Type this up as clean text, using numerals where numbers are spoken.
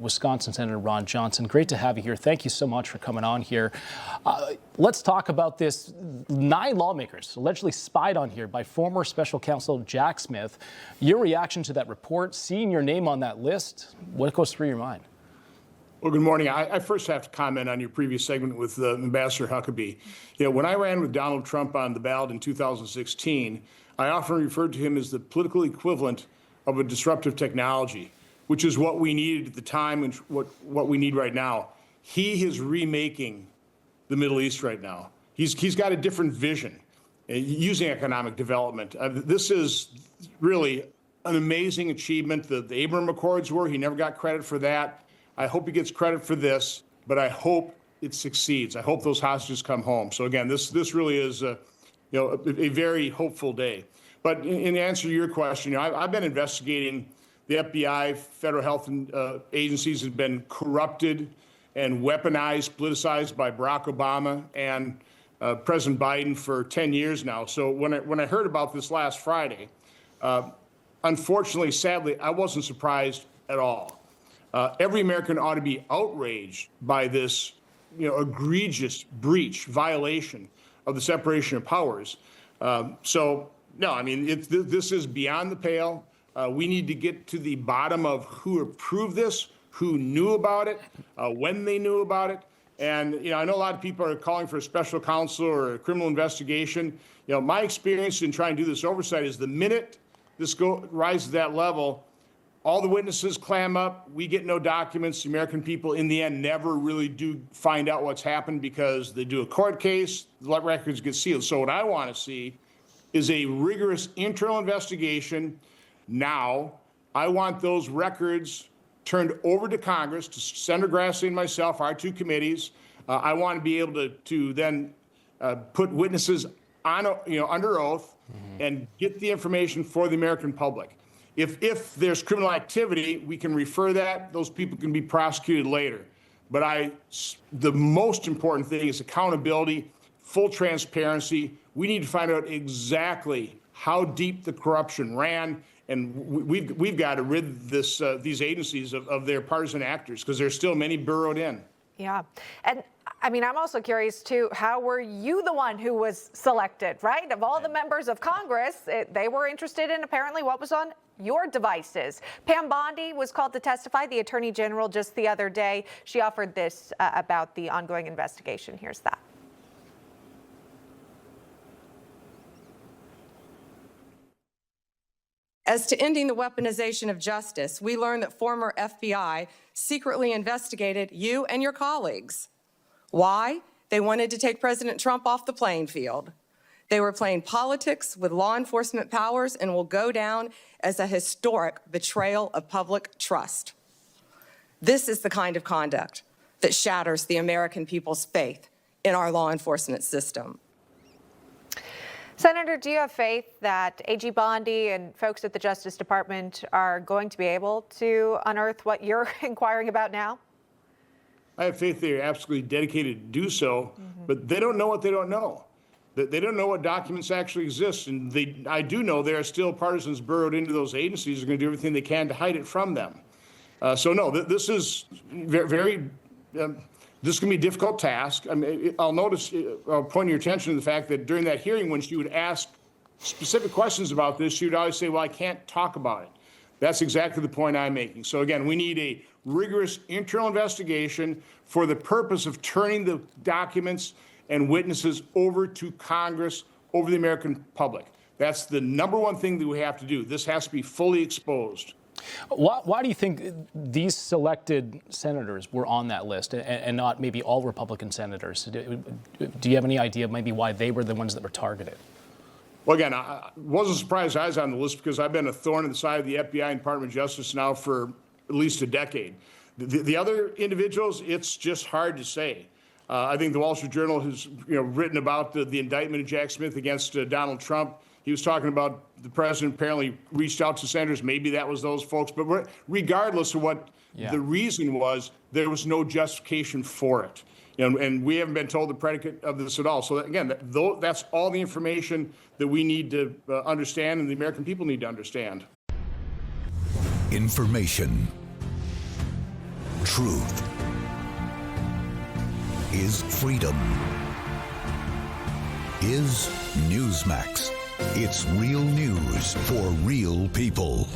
Wisconsin Senator Ron Johnson. Great to have you here. Thank you so much for coming on here. Let's talk about this. 9 lawmakers allegedly spied on here by former special counsel Jack Smith. Your reaction to that report, seeing your name on that list, what goes through your mind? Well, good morning. I first have to comment on your previous segment with Ambassador Huckabee. You know, when I ran with Donald Trump on the ballot in 2016, I often referred to him as the political equivalent of a disruptive technology, which is what we needed at the time and what we need right now. He is remaking the Middle East right now. He's got a different vision using economic development. This is really an amazing achievement. The Abraham Accords were. He never got credit for that. I hope he gets credit for this, but I hope it succeeds. I hope those hostages come home. So again, this really is a very hopeful day. But in answer to your question, I've been investigating the FBI, federal health agencies have been corrupted and weaponized, politicized by Barack Obama and President Biden for 10 years now. So when I heard about this last Friday, unfortunately, sadly, I wasn't surprised at all. Every American ought to be outraged by this, egregious breach, violation of the separation of powers. So, no, I mean, this is beyond the pale. We need to get to the bottom of who approved this, who knew about it, when they knew about it. And, I know a lot of people are calling for a special counsel or a criminal investigation. My experience in trying to do this oversight is the minute this rises to that level, all the witnesses clam up, we get no documents. The American people, in the end, never really do find out what's happened because they do a court case, the records get sealed. So what I want to see is a rigorous internal investigation now. I want those records turned over to Congress, to Senator Grassley and myself, our 2 committees. I want to be able to then put witnesses on, under oath and get the information for the American public. If there's criminal activity, we can refer that. Those people can be prosecuted later. But the most important thing is accountability, full transparency. We need to find out exactly how deep the corruption ran, and we've got to rid these agencies of their partisan actors, because there's still many burrowed in. Yeah. And I mean, I'm also curious, too, how were you the one who was selected, right? Of all the members of Congress, they were interested in apparently what was on your devices. Pam Bondi was called to testify, the Attorney General, just the other day. She offered this about the ongoing investigation. Here's that. As to ending the weaponization of justice, we learned that former FBI secretly investigated you and your colleagues. Why? They wanted to take President Trump off the playing field. They were playing politics with law enforcement powers and will go down as a historic betrayal of public trust. This is the kind of conduct that shatters the American people's faith in our law enforcement system. Senator, do you have faith that AG Bondi and folks at the Justice Department are going to be able to unearth what you're inquiring about now? I have faith they're absolutely dedicated to do so, but they don't know what they don't know. They don't know what documents actually exist, and I do know there are still partisans burrowed into those agencies who are going to do everything they can to hide it from them. So no, this is this is going to be a difficult task. I mean, I'll point your attention to the fact that during that hearing, when she would ask specific questions about this, she would always say, well, I can't talk about it. That's exactly the point I'm making. So again, we need a rigorous internal investigation for the purpose of turning the documents and witnesses over to Congress, over the American public. That's the #1 thing that we have to do. This has to be fully exposed. Why do you think these selected senators were on that list and not maybe all Republican senators? Do you have any idea maybe why they were the ones that were targeted? Well, again, I wasn't surprised I was on the list because I've been a thorn in the side of the FBI and Department of Justice now for at least a decade. The other individuals, it's just hard to say. I think the Wall Street Journal has written about the indictment of Jack Smith against Donald Trump. He was talking about the president apparently reached out to senators. Maybe that was those folks. But regardless of what the reason was, there was no justification for it. And we haven't been told the predicate of this at all. So again, that's all the information that we need to understand and the American people need to understand. Information. truth is freedom. Is Newsmax. It's real news for real people.